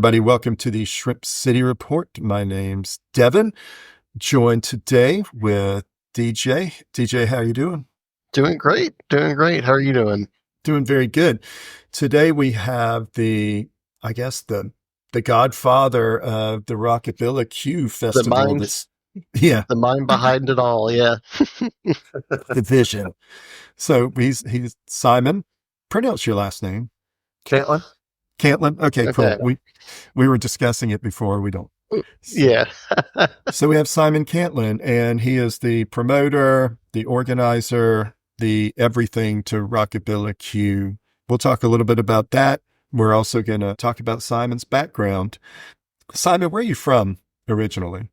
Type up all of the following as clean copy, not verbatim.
everybody. Welcome to the Shrimp City Report. My name's Devin, joined today with DJ. DJ, how are you doing? Doing great. How are you doing? Doing very good. Today we have the godfather of the Rockabillique Festival. The mind behind it all. Yeah. The vision. So he's Simon. Pronounce your last name. Cantlon. Cantlon. Okay, cool. We were discussing it before. We don't. Yeah. So we have Simon Cantlon, and he is the promoter, the organizer, the everything to Rockabillique. We'll talk a little bit about that. We're also going to talk about Simon's background. Simon, where are you from originally?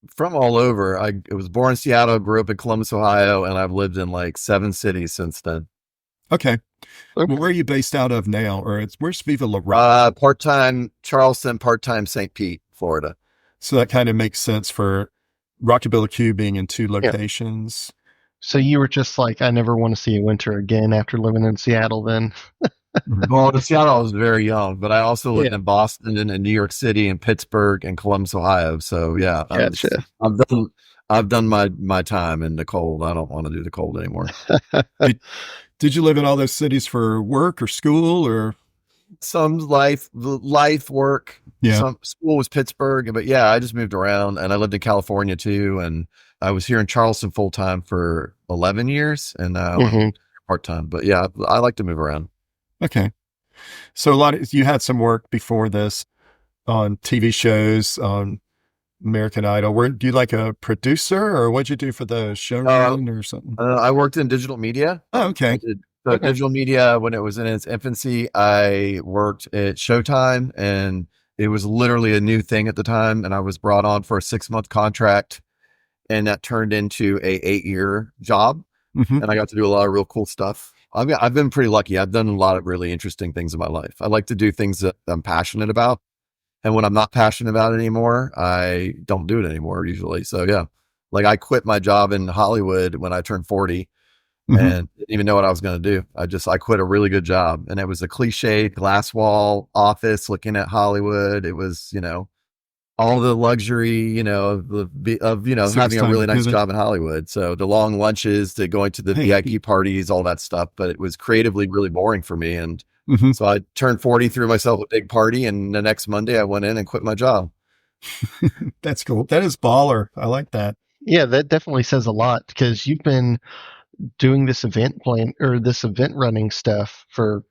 From all over. I was born in Seattle, grew up in Columbus, Ohio, and I've lived in like 7 cities since then. Okay. Well, where are you based out of now? Or where's Viva La Rock? Part-time Charleston, part-time St. Pete, Florida. So that kind of makes sense for Rockabillique being in 2 locations. Yeah. So you were just like, I never want to see a winter again after living in Seattle then. Well, in Seattle, I was very young, but I also lived in Boston and in New York City and Pittsburgh and Columbus, Ohio. So yeah, gotcha. I've done my time in the cold. I don't want to do the cold anymore. Did you live in all those cities for work or school or? Some life, work. Yeah. Some school was Pittsburgh, but yeah, I just moved around and I lived in California too. And I was here in Charleston full time for 11 years and now part time. But yeah, I like to move around. Okay. So you had some work before this on TV shows, on American Idol. Do you like a producer or what'd you do for the showrun or something? I worked in digital media. Oh, okay. Digital media, when it was in its infancy, I worked at Showtime and it was literally a new thing at the time. And I was brought on for a 6-month contract and that turned into a 8-year job. And I got to do a lot of real cool stuff. I've been pretty lucky. I've done a lot of really interesting things in my life. I like to do things that I'm passionate about. And when I'm not passionate about it anymore, I don't do it anymore usually. So yeah, like I quit my job in Hollywood when I turned 40 and didn't even know what I was going to do. I quit a really good job and it was a cliched glass wall office looking at Hollywood. It was, all the luxury, of having a really nice job in Hollywood. So the long lunches to going to the VIP parties, all that stuff, but it was creatively really boring for me. And so I turned 40, threw myself a big party. And the next Monday I went in and quit my job. That's cool. That is baller. I like that. Yeah, that definitely says a lot because you've been doing this event running stuff for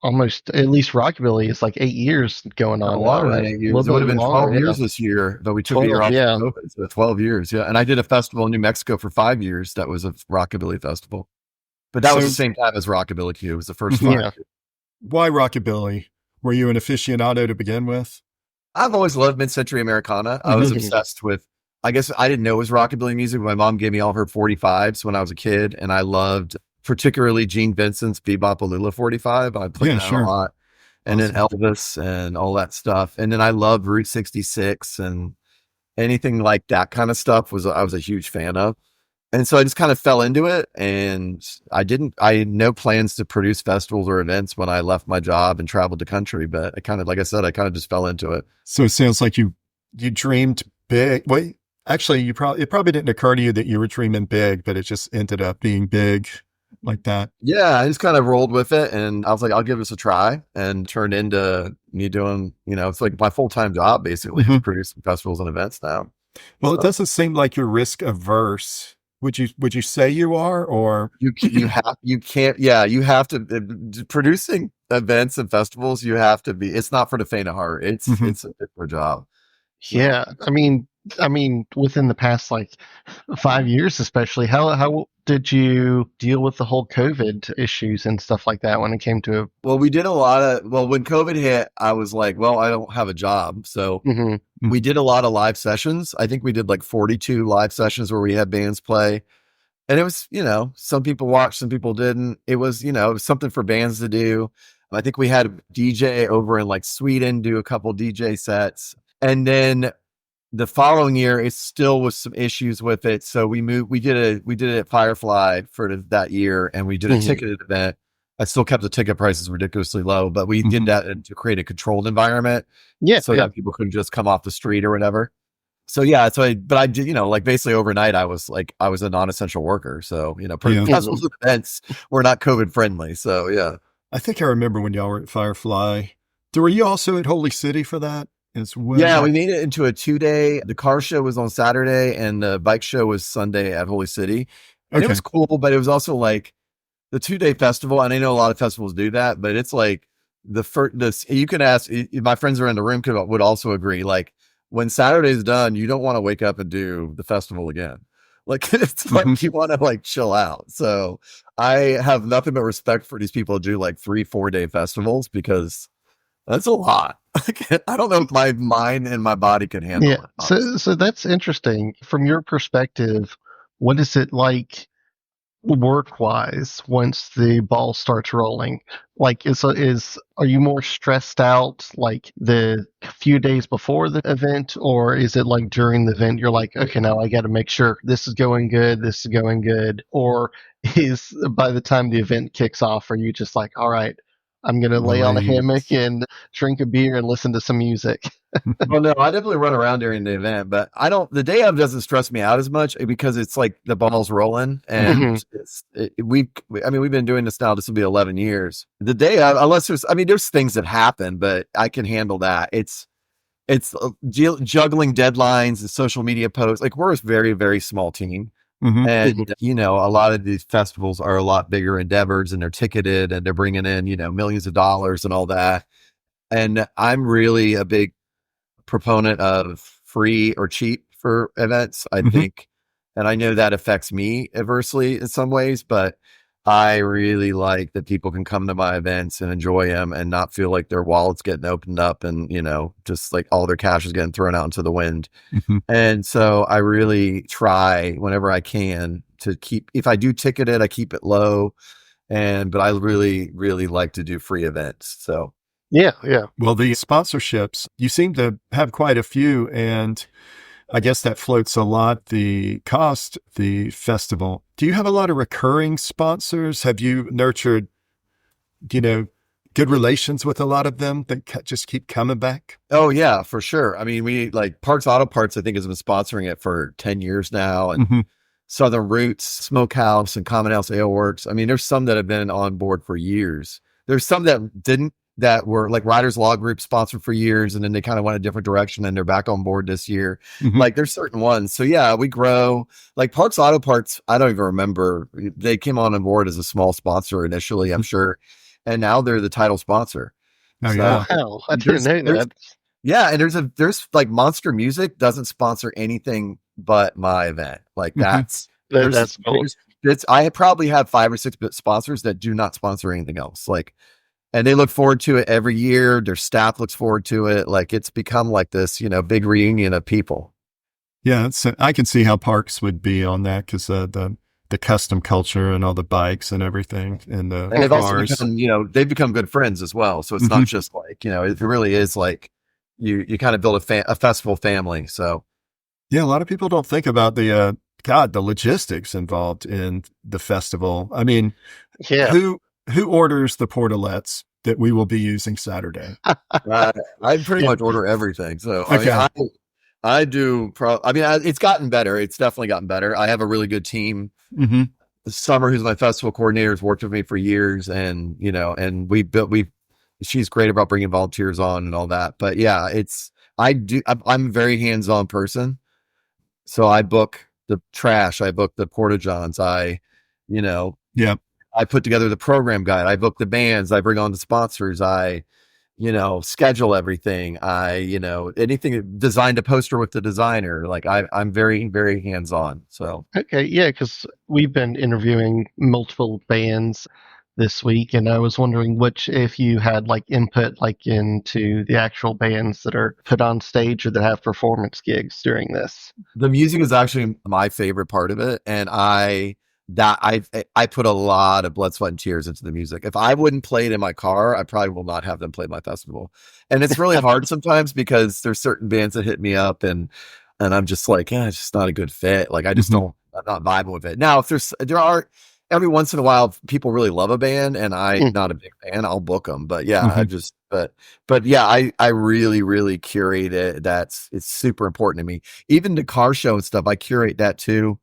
almost, at least Rockabilly is like 8 years going on. A lot of 8 years. It would have been 12 years this year, but we took a year off. Yeah. So 12 years. Yeah. And I did a festival in New Mexico for 5 years. That was a Rockabilly festival, but that was the same time as Rockabillique. It was the first one. Yeah. Why Rockabilly? Were you an aficionado to begin with? I've always loved mid-century Americana. I was obsessed with, I guess I didn't know it was Rockabilly music. My mom gave me all her 45s when I was a kid. And I loved particularly Gene Vincent's Bebop-A-Lula 45. I played that a lot. And then Elvis and all that stuff. And then I loved Route 66 and anything like that kind of stuff I was a huge fan of. And so I just kind of fell into it and I had no plans to produce festivals or events when I left my job and traveled the country, but I kind of, like I said, I kind of just fell into it. So it sounds like you dreamed big. Well, actually it probably didn't occur to you that you were dreaming big, but it just ended up being big like that. Yeah. I just kind of rolled with it and I was like, I'll give this a try and turned into me doing, it's like my full-time job basically producing festivals and events now. Well, it doesn't seem like you're risk averse. Would you say you are, or you have to producing events and festivals. You have to be, it's not for the faint of heart. It's a different job. Yeah. I mean, within the past like 5 years, especially, how did you deal with the whole COVID issues and stuff like that when it came to? Well, we did when COVID hit, I was like, well, I don't have a job. So we did a lot of live sessions. I think we did like 42 live sessions where we had bands play. And it was, some people watched, some people didn't. It was, it was something for bands to do. I think we had a DJ over in like Sweden do a couple DJ sets. And then the following year, it still was some issues with it. So we did it at Firefly for that year and we did a ticketed event. I still kept the ticket prices ridiculously low, but we did that to create a controlled environment. Yeah. So that people couldn't just come off the street or whatever. So yeah, but I did, like basically overnight, I was a non-essential worker. So, festivals and events were not COVID friendly. So yeah. I think I remember when y'all were at Firefly. Were you also at Holy City for that as well? Yeah, we made it into a 2-day. The car show was on Saturday and the bike show was Sunday at Holy City. And it was cool, but it was also like the 2-day festival. And I know a lot of festivals do that, but it's like you can ask, my friends around the room would also agree. Like when Saturday's done, you don't want to wake up and do the festival again. Like it's like you want to like chill out. So I have nothing but respect for these people who do like 3-4 day festivals because that's a lot. I don't know if my mind and my body can handle it. So that's interesting. From your perspective, what is it like work-wise once the ball starts rolling? Like, are you more stressed out like the few days before the event, or is it like during the event you're like, okay, now I got to make sure this is going good, or is by the time the event kicks off, are you just like, all right, I'm going to lay on a hammock and drink a beer and listen to some music? Well, no, I definitely run around during the event, but the day of doesn't stress me out as much because it's like the ball's rolling and we've been doing this now. This will be 11 years. The day of, unless there's things that happen, but I can handle that. It's juggling deadlines and social media posts. Like we're a very, very small team. And, a lot of these festivals are a lot bigger endeavors and they're ticketed and they're bringing in, millions of dollars and all that. And I'm really a big proponent of free or cheap for events, I think. And I know that affects me adversely in some ways, but I really like that people can come to my events and enjoy them and not feel like their wallet's getting opened up and, just like all their cash is getting thrown out into the wind. And so I really try whenever I can to if I do ticket it, I keep it low. But I really, really like to do free events. So. Yeah. Well, the sponsorships, you seem to have quite a few, and I guess that floats a lot the cost, the festival. Do you have a lot of recurring sponsors? Have you nurtured, good relations with a lot of them that just keep coming back? Oh, yeah, for sure. I mean, we like Parks Auto Parts, I think, has been sponsoring it for 10 years now. And Southern Roots, Smokehouse, and Common House Ale Works. I mean, there's some that have been on board for years. There's some that didn't. That were like Riders Law Group sponsored for years, and then they kind of went a different direction and they're back on board this year. Like there's certain ones. So yeah, we grow. Like Parks Auto Parts, I don't even remember. They came on board as a small sponsor initially, I'm sure. And now they're the title sponsor. Oh, yeah. Wow, I didn't know that. Yeah, and there's like Monster Music doesn't sponsor anything but my event. Like that's cool. I probably have 5 or 6 sponsors that do not sponsor anything else. Like, and they look forward to it every year. Their staff looks forward to it. Like it's become like this, big reunion of people. Yeah, I can see how Parks would be on that because the custom culture and all the bikes and everything and they've cars. Also become, they've become good friends as well. So it's not just like, it really is like you kind of build a festival family. So yeah, a lot of people don't think about the logistics involved in the festival. I mean, who orders the portalettes that we will be using Saturday? I pretty much order everything. So I do. It's gotten better. It's definitely gotten better. I have a really good team. Summer, who's my festival coordinator, has worked with me for years, and she's great about bringing volunteers on and all that. But yeah, I'm a very hands-on person. So I book the trash. I book the porta-johns. I put together the program guide. I book the bands. I bring on the sponsors. I, schedule everything. Anything, designed a poster with the designer. Like I'm very, very hands-on. So. Okay. Yeah. Cause we've been interviewing multiple bands this week, and I was wondering if you had like input like into the actual bands that are put on stage or that have performance gigs during this. The music is actually my favorite part of it. And I put a lot of blood, sweat, and tears into the music. If I wouldn't play it in my car, I probably will not have them play my festival. And it's really hard sometimes because there's certain bands that hit me up and I'm just like, it's just not a good fit. Like I just I'm not vibing with it. Now, if there are, every once in a while, if people really love a band and I'm not a big fan, I'll book them. But yeah, but yeah, I really, really curate it. It's super important to me. Even the car show and stuff, I curate that too.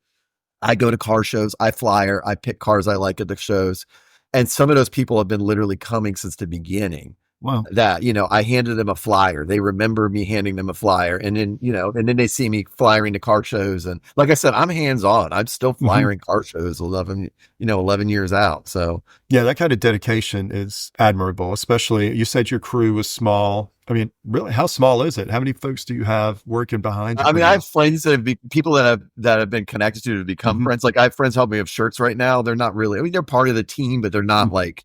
I go to car shows, I flyer, I pick cars I like at the shows. And some of those people have been literally coming since the beginning. Wow. That, I handed them a flyer. They remember me handing them a flyer. And then, and then they see me flyering to car shows. And like I said, I'm hands on. I'm still flyering car shows 11 years out. So yeah, that kind of dedication is admirable, especially you said your crew was small. I mean, really, how small is it? How many folks do you have working behind you? I mean, I have friends people that have been connected to become friends. Like I have friends helping me with shirts right now. They're not really, I mean, they're part of the team, but they're not like,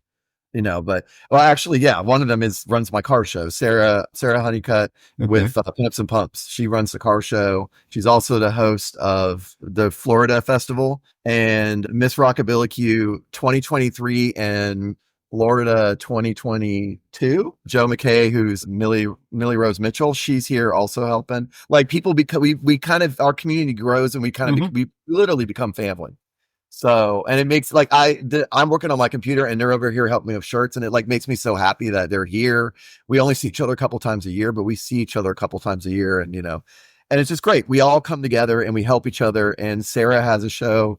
but actually, yeah, one of them runs my car show, Sarah Honeycutt with Pinups and Pumps. She runs the car show. She's also the host of the Florida Festival and Miss Rockabillique 2023 and Florida 2022. Joe McKay, who's Millie Rose Mitchell, she's here also helping. Like people, because we kind of, our community grows and we kind of we literally become family. So, and it makes like I'm working on my computer and they're over here helping me with shirts, and it like makes me so happy that they're here. We only see each other a couple times a year, but we see each other a couple times a year, and and it's just great. We all come together and we help each other. And Sarah has a show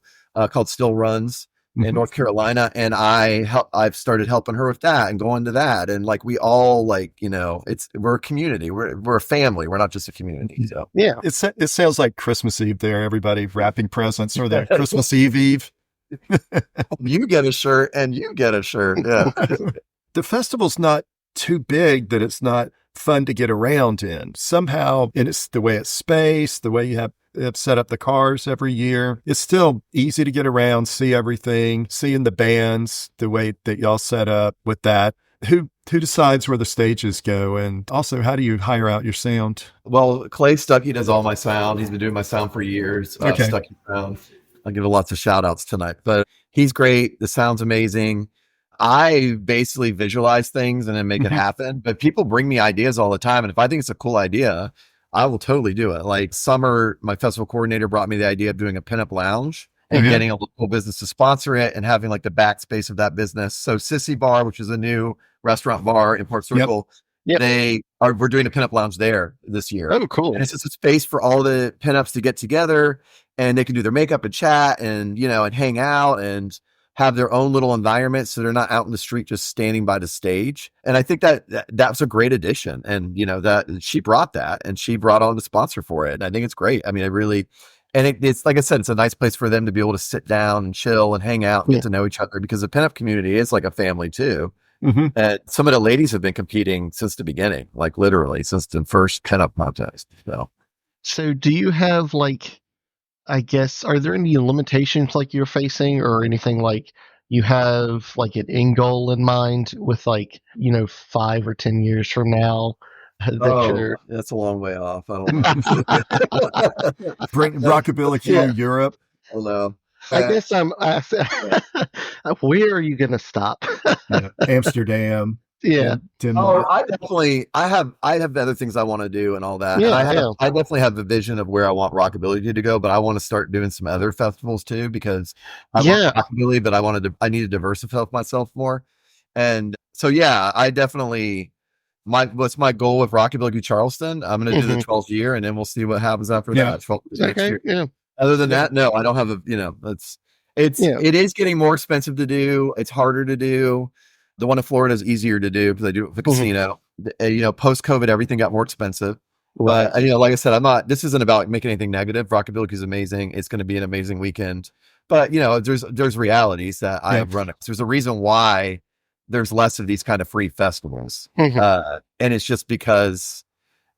called Still Runs in North Carolina, and I've started helping her with that and going to that, and like we all like we're a community, we're a family, we're not just a community. So yeah, it sounds like Christmas Eve there, everybody wrapping presents, or the Christmas Eve. You get a shirt and you get a shirt. Yeah. The festival's not too big that it's not fun to get around in somehow, and it's the way it's spaced, the way you have set up the cars every year. It's still easy to get around, see everything, seeing the bands, the way that y'all set up with that. Who decides where the stages go? And also, how do you hire out your sound? Well, Clay Stuckey does all my sound. He's been doing my sound for years. Stuckey Sound. I'll give lots of shout outs tonight, but he's great. The sound's amazing. I basically visualize things and then make it happen, but people bring me ideas all the time. And if I think it's a cool idea, I will totally do it. Like summer, my festival coordinator brought me the idea of doing a pinup lounge and getting a local business to sponsor it and having like the backspace of that business. So Sissy Bar, which is a new restaurant bar in Port Circle, we're doing a pinup lounge there this year. Oh, cool. And it's just a space for all the pinups to get together and they can do their makeup and chat and, and hang out and have their own little environment. So they're not out in the street, just standing by the stage. And I think that's a great addition. And, that she brought that and she brought on the sponsor for it. And I think it's great. I mean, it's like I said, it's a nice place for them to be able to sit down and chill and hang out and get to know each other, because the pinup community is like a family too. And some of the ladies have been competing since the beginning, like literally since the first pinup contest. So do you have I guess, are there any limitations like you're facing or anything like you have like an end goal in mind with 5 or 10 years from now? That's a long way off. I don't know. Bring Rockabilly to Europe. Oh, no. I guess where are you going to stop? Amsterdam. Yeah. Denmark. I have other things I want to do and all that. Yeah, and I definitely have the vision of where I want Rockabilly to go, but I want to start doing some other festivals too, because I love Rockabilly, but I need to diversify myself more. And so, I definitely, what's my goal with Rockabilly Charleston? I'm going to do the 12th year and then we'll see what happens after that. Next year. Yeah. Other than that, no, I don't have it is getting more expensive to do. It's harder to do. The one in Florida is easier to do because I do it with the casino. Post COVID, everything got more expensive. But like I said, this isn't about making anything negative. Rockabilly is amazing. It's going to be an amazing weekend. But there's realities that I've run. There's a reason why there's less of these kind of free festivals, and it's just because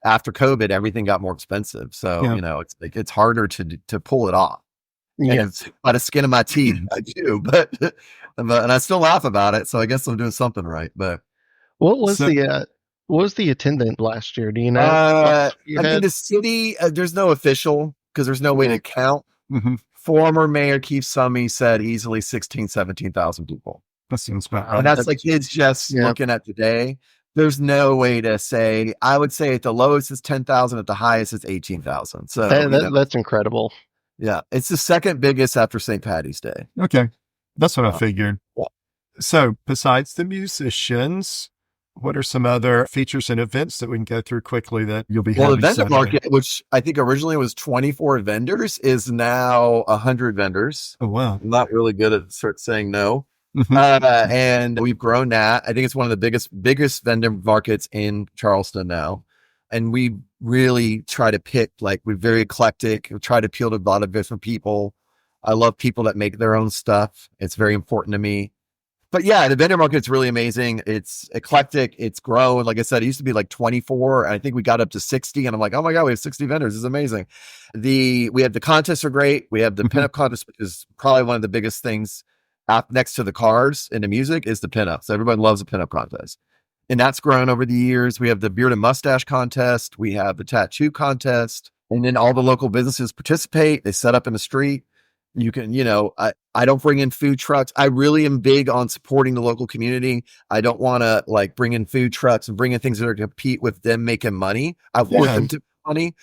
after COVID, everything got more expensive. So it's harder to pull it off. And it's by the skin of my teeth, I do, but and I still laugh about it. So I guess I'm doing something right. But what was the attendant last year? Do you know? I mean, the city, there's no official because there's no way to count. Former Mayor Keith Summey said easily 16,000, 17,000 people. That seems bad. And that's like kids just looking at today. There's no way to say. I would say at the lowest it's 10,000, at the highest it's 18,000. So that's incredible. Yeah, it's the second biggest after St. Patty's Day. Okay. That's what I figured. Yeah. So besides the musicians, what are some other features and events that we can go through quickly that you'll be Well, the having vendor Saturday? market, which I think originally was 24 vendors, is now 100 vendors. Oh, wow. I'm not really good at saying no. Mhm. And we've grown that. I think it's one of the biggest vendor markets in Charleston now. And we really try to pick, like, we're very eclectic. We try to appeal to a lot of different people. I love people that make their own stuff. It's very important to me. But yeah, the vendor market's really amazing. It's eclectic. It's grown. Like I said, it used to be like 24. And I think we got up to 60. And I'm like, oh my God, we have 60 vendors. This is amazing. We have the contests are great. We have the Mhm. pinup contest, which is probably one of the biggest things up next to the cars in the music is the pinup. So everybody loves a pinup contest. And that's grown over the years. We have the beard and mustache contest. We have the tattoo contest. And then all the local businesses participate. They set up in the street. You can, I don't bring in food trucks. I really am big on supporting the local community. I don't want to like bring in food trucks and bring in things that are going to compete with them making money. I want them to make money.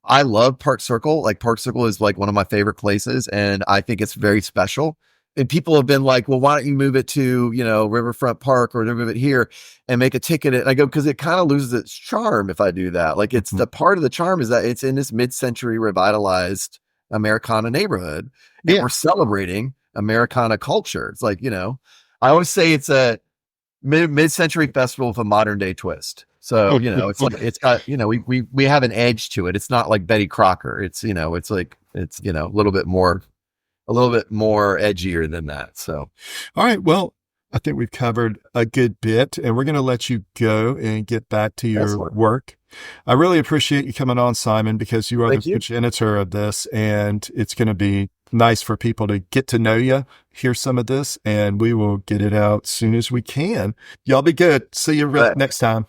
I love Park Circle. Like Park Circle is like one of my favorite places, and I think it's very special. And people have been like, well, why don't you move it to, Riverfront Park or move it here and make a ticket? And I go, because it kind of loses its charm if I do that. Like it's the part of the charm is that it's in this mid-century revitalized Americana neighborhood. And we're celebrating Americana culture. It's like, I always say it's a mid-century festival with a modern day twist. So, it's like, it's got, we have an edge to it. It's not like Betty Crocker. It's, it's like, it's, a little bit more edgier than that. So, all right. Well, I think we've covered a good bit, and we're going to let you go and get back to your work. I really appreciate you coming on, Simon, because you are the progenitor of this, and it's going to be nice for people to get to know you, hear some of this, and we will get it out as soon as we can. Y'all be good. See you next time.